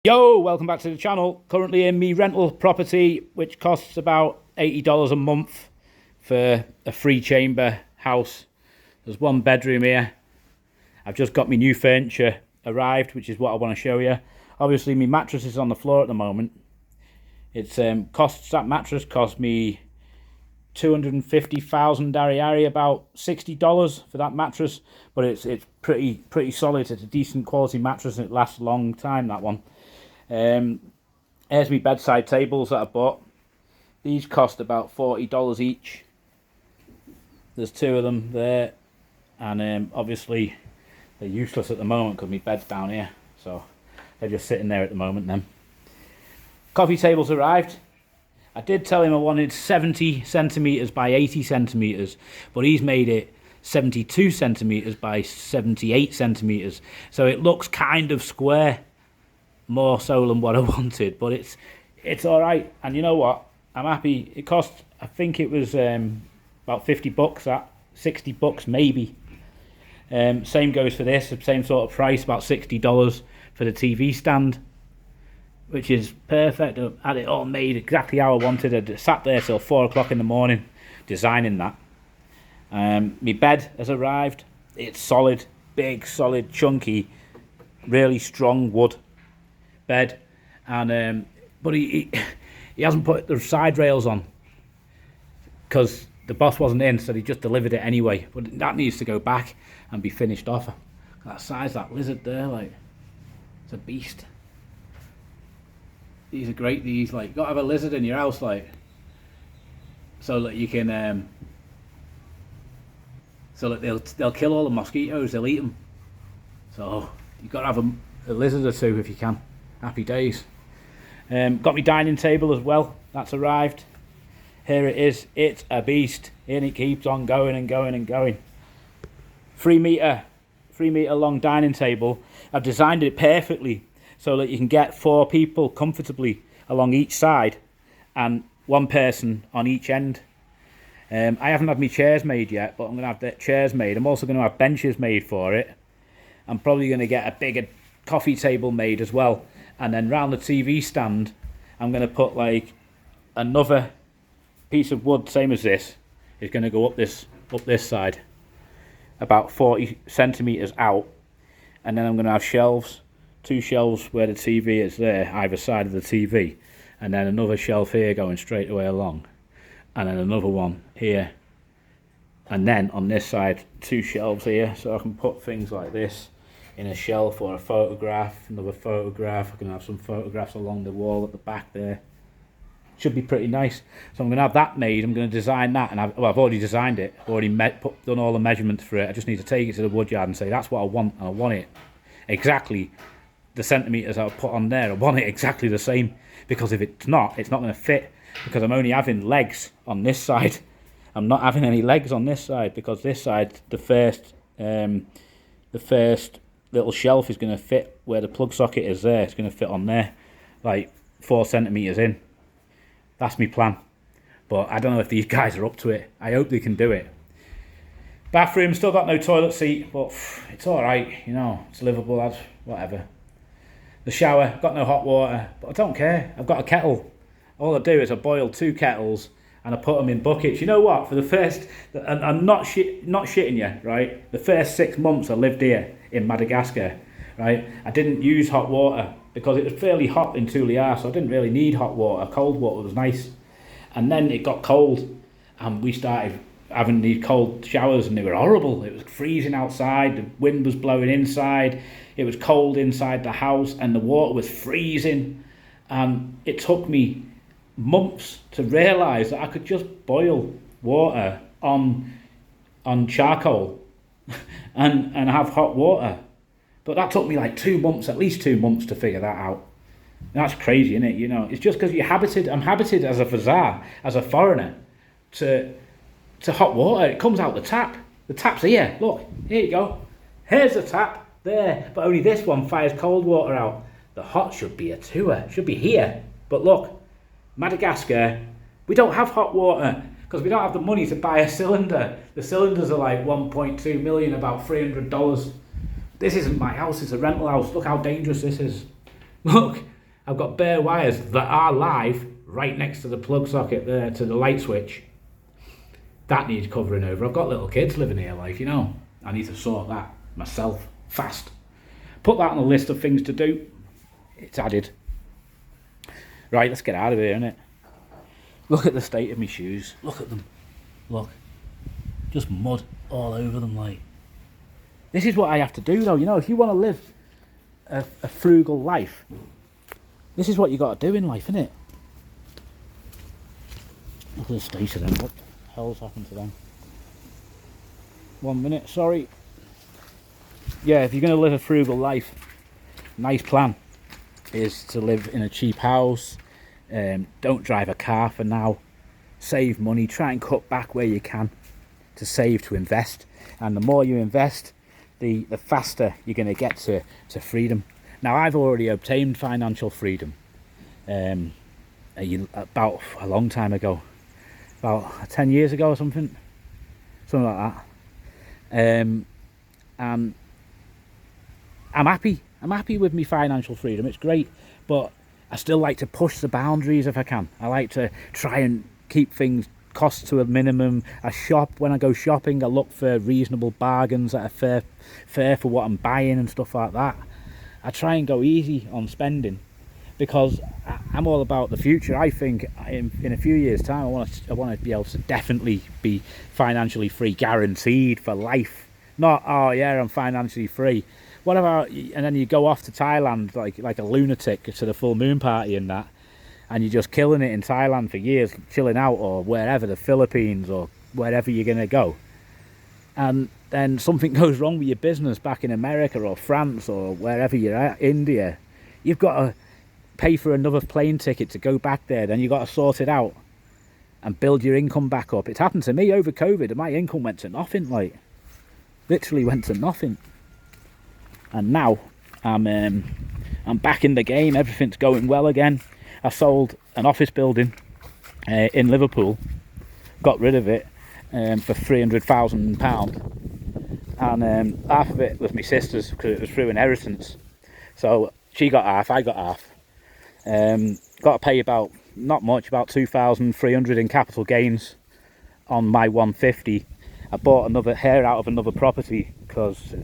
Yo, welcome back to the channel. Currently in me rental property, which costs about $80 a month for a 3-chamber house. There's 1 bedroom here. I've just got my new furniture arrived, which is what I want to show you. Obviously, my mattress is on the floor at the moment. That mattress cost me 250,000 Ariari, about $60 for that mattress. But it's pretty solid. It's a decent quality mattress and it lasts a long time, that one. Here's my bedside tables that I bought. These cost about $40 each. There's 2 of them there, and obviously they're useless at the moment because my bed's down here, so they're just sitting there at the moment. Then coffee tables arrived. I did tell him I wanted 70 centimeters by 80 centimeters, but he's made it 72 centimeters by 78 centimeters, so it looks kind of square, more so than what I wanted, but it's all right. And you know what, I'm happy. It cost, I think it was about $50, at $60 maybe. Same goes for this, same sort of price, about $60 for the TV stand, which is perfect. I had it all made exactly how I wanted. I sat there till 4 o'clock in the morning designing that. My bed has arrived. It's solid, big, solid, chunky, really strong wood bed, and but he hasn't put the side rails on because the boss wasn't in, so he just delivered it anyway. But that needs to go back and be finished off. That size, that lizard there, like, it's a beast. These are great. These, like, you gotta have a lizard in your house, like, so that you can so that they'll kill all the mosquitoes, they'll eat them. So you've got to have a lizard or 2 if you can. Happy days. Got my dining table as well. That's arrived. Here it is. It's a beast, and it keeps on going and going and going. 3 meter long dining table. I've designed it perfectly so that you can get 4 people comfortably along each side, and 1 person on each end. I haven't had my chairs made yet, but I'm going to have the chairs made. I'm also going to have benches made for it. I'm probably going to get a bigger coffee table made as well. And then round the TV stand, I'm going to put like another piece of wood, same as this, is going to go up this side, about 40 centimeters out. And then I'm going to have shelves, 2 shelves where the TV is there, either side of the TV. And then another shelf here going straight away along. And then another one here. And then on this side, 2 shelves here, so I can put things like this in a shelf, or a photograph, another photograph. I can have some photographs along the wall at the back there. Should be pretty nice. So I'm going to have that made. I'm going to design that, and I've already designed it. I've already done all the measurements for it. I just need to take it to the woodyard and say that's what I want, and I want it exactly the centimeters I'll put on there. I want it exactly the same, because if it's not going to fit, because I'm only having legs on this side. I'm not having any legs on this side, because this side, the first little shelf is going to fit where the plug socket is there. It's going to fit on there, like 4 centimeters in. That's my plan. But I don't know if these guys are up to it. I hope they can do it. Bathroom, still got no toilet seat, but it's alright, you know, it's livable, lads, whatever. The shower, got no hot water, but I don't care. I've got a kettle. All I do is I boil 2 kettles and I put them in buckets. You know what? For the first, and I'm not shitting you, right? The first 6 months I lived here in Madagascar, right? I didn't use hot water because it was fairly hot in Tuliar, so I didn't really need hot water. Cold water was nice. And then it got cold, and we started having these cold showers, and they were horrible. It was freezing outside, the wind was blowing inside, it was cold inside the house, and the water was freezing. And it took me months to realise that I could just boil water on charcoal and have hot water. But that took me like 2 months, at least 2 months, to figure that out. And that's crazy, isn't it? You know, it's just because I'm habited as a Fazar, as a foreigner, to hot water. It comes out the tap. The tap's here. Look, here you go. Here's the tap there, but only this one fires cold water out. The hot should be a tour. It should be here. But look, Madagascar, we don't have hot water because we don't have the money to buy a cylinder. The cylinders are like 1.2 million, about $300. This isn't my house, it's a rental house. Look how dangerous this is. Look, I've got bare wires that are live right next to the plug socket there, to the light switch. That needs covering over. I've got little kids living here, like, you know. I need to sort that myself, fast. Put that on the list of things to do. It's added. Right, let's get out of here, innit? Look at the state of my shoes. Look at them. Look. Just mud all over them, like. This is what I have to do, though. You know, if you want to live a frugal life, this is what you got to do in life, innit? Look at the state of them. What the hell's happened to them? 1 minute, sorry. Yeah, if you're going to live a frugal life, nice plan is to live in a cheap house. Don't drive a car for now. Save money. Try and cut back where you can to save, to invest. And the more you invest, the faster you're going to get to freedom. Now, I've already obtained financial freedom about a long time ago, about 10 years ago or something like that. And I'm happy with my financial freedom. It's great, but I still like to push the boundaries if I can. I like to try and keep things costs to a minimum. I shop. When I go shopping, I look for reasonable bargains that are fair for what I'm buying and stuff like that. I try and go easy on spending because I'm all about the future. I think in a few years' time, I want to be able to definitely be financially free, guaranteed for life. Not, oh yeah, I'm financially free. What about, and then you go off to Thailand like a lunatic to the full moon party and that, and you're just killing it in Thailand for years, chilling out, or wherever, the Philippines or wherever you're going to go. And then something goes wrong with your business back in America or France or wherever you're at, India. You've got to pay for another plane ticket to go back there. Then you've got to sort it out and build your income back up. It's happened to me over COVID, and my income went to nothing, like literally went to nothing. And now I'm back in the game. Everything's going well again. I sold an office building in Liverpool, got rid of it for £300,000, and half of it was my sister's because it was through inheritance. So she got half, I got half. Got to pay about, not much, about 2,300 in capital gains on my 150. I bought another hair out of another property because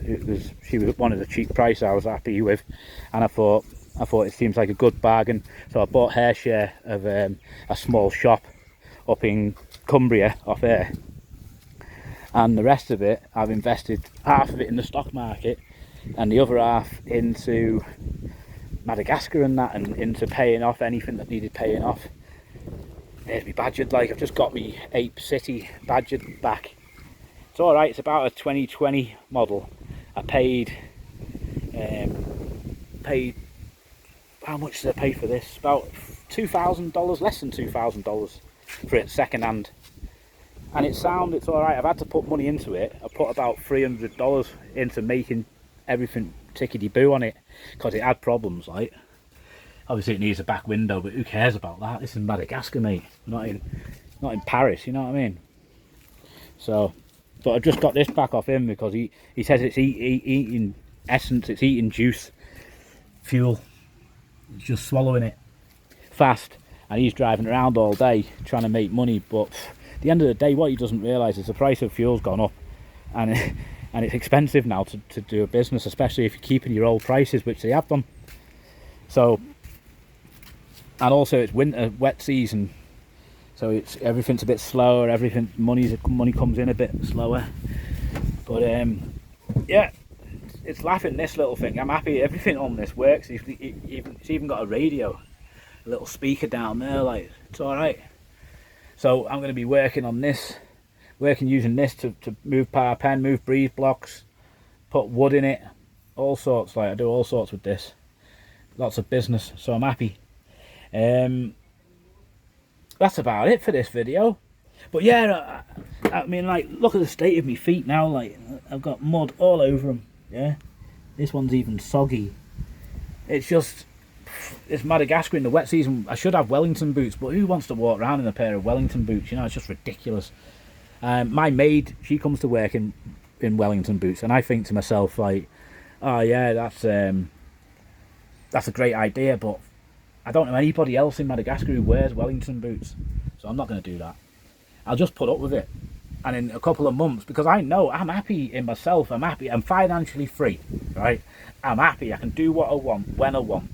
she wanted a cheap price I was happy with, and I thought it seems like a good bargain. So I bought hair share of a small shop up in Cumbria off air, and the rest of it I've invested half of it in the stock market and the other half into Madagascar and that, and into paying off anything that needed paying off. There's me badgered, like I've just got me Ape City badgered back. It's alright, it's about a 2020 model. I paid how much did I pay for this? About $2,000, less than $2,000 for it second hand. And it's alright. I've had to put money into it. I put about $300 into making everything tickety-boo on it because it had problems, like. Obviously it needs a back window, but who cares about that? This is Madagascar, mate. Not in Paris, you know what I mean? So, but I've just got this back off him because he says it's eating essence, it's eating juice, fuel. It's just swallowing it fast, and he's driving around all day trying to make money. But at the end of the day, what he doesn't realise is the price of fuel's gone up, and it's expensive now to do a business, especially if you're keeping your old prices, which they have done. So, and also it's winter, wet season, so everything's a bit slower. Money comes in a bit slower. But yeah. It's laughing, this little thing. I'm happy everything on this works. It's even got a radio, a little speaker down there, like, it's alright. So I'm going to be working on this, using this to move power pen, move breeze blocks, put wood in it, all sorts. Like, I do all sorts with this. Lots of business, so I'm happy. That's about it for this video. But yeah, I mean, like, look at the state of my feet now. Like, I've got mud all over them. Yeah, this one's even soggy. It's Madagascar in the wet season. I should have Wellington boots, but who wants to walk around in a pair of Wellington boots? You know, it's just ridiculous. My maid, she comes to work in Wellington boots, and I think to myself, like, oh yeah, that's a great idea, but I don't know anybody else in Madagascar who wears Wellington boots, so I'm not going to do that. I'll just put up with it. And in a couple of months, because I know I'm happy in myself, I'm happy, I'm financially free, right? I'm happy, I can do what I want, when I want,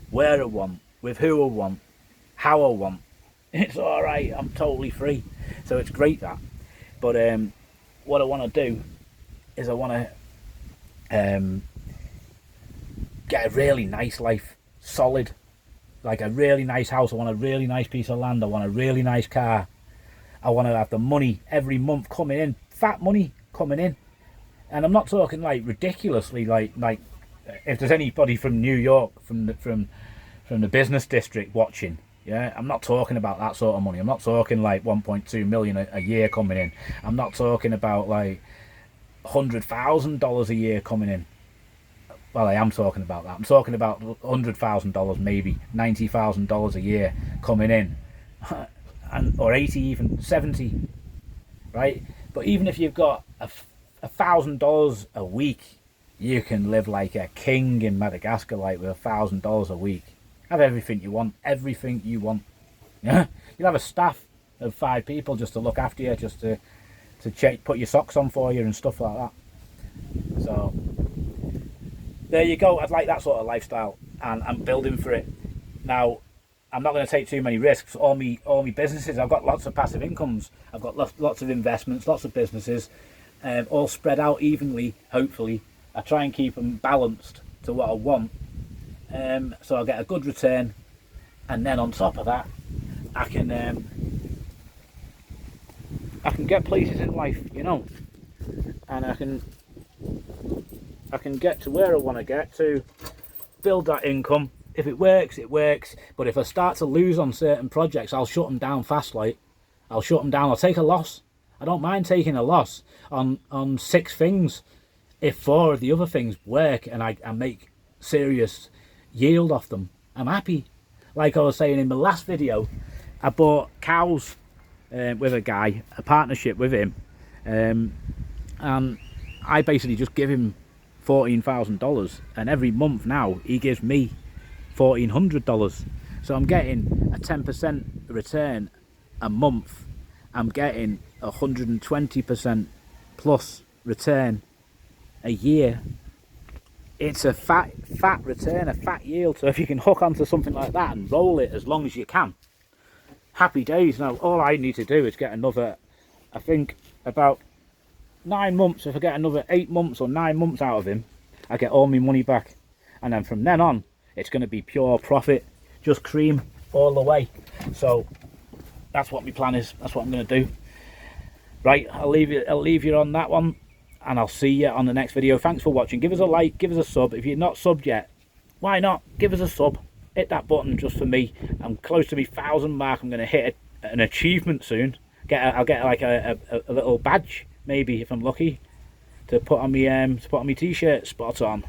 where I want, with who I want, how I want. It's alright, I'm totally free. So it's great that. But what I want to do is I want to get a really nice life, solid, like a really nice house. I want a really nice piece of land. I want a really nice car. I want to have the money every month coming in, fat money coming in. And I'm not talking like ridiculously, like if there's anybody from New York, from the business district watching, yeah, I'm not talking about that sort of money. I'm not talking like 1.2 million a year coming in. I'm not talking about like $100,000 a year coming in. Well, I am talking about that. I'm talking about $100,000, maybe $90,000 a year coming in, or 80, even 70, right? But even if you've got $1,000 a week, you can live like a king in Madagascar, like with $1,000 a week. Have everything you want, everything you want. Yeah, you'll have a staff of 5 people just to look after you, just to check, put your socks on for you and stuff like that. So there you go. I'd like that sort of lifestyle, and I'm building for it. Now, I'm not going to take too many risks. All me businesses, I've got lots of passive incomes. I've got lots of investments, lots of businesses, all spread out evenly. Hopefully, I try and keep them balanced to what I want, so I'll get a good return. And then on top of that, I can get places in life, you know, and I can get to where I want to get to, build that income. If it works, it works. But if I start to lose on certain projects, I'll shut them down fast. Like, I'll shut them down. I'll take a loss. I don't mind taking a loss on 6 things if 4 of the other things work and I make serious yield off them. I'm happy. Like I was saying in the last video, I bought cows with a guy, a partnership with him, and I basically just give him $14,000, and every month now he gives me $1,400. So I'm getting a 10% return a month. I'm getting 120% plus return a year. It's a fat return, a fat yield. So if you can hook onto something like that and roll it as long as you can, happy days. Now all I need to do is get another, I think about 9 months. If I get another 8 months or 9 months out of him, I get all my money back, and then from then on it's going to be pure profit, just cream all the way. So that's what my plan is. That's what I'm going to do. Right, I'll leave you on that one, and I'll see you on the next video. Thanks for watching. Give us a like, give us a sub. If you're not subbed yet, why not give us a sub? Hit that button just for me. I'm close to my 1,000 mark. I'm going to hit an achievement soon. I'll get like a little badge, maybe, if I'm lucky, to put on my t-shirt. Spot on.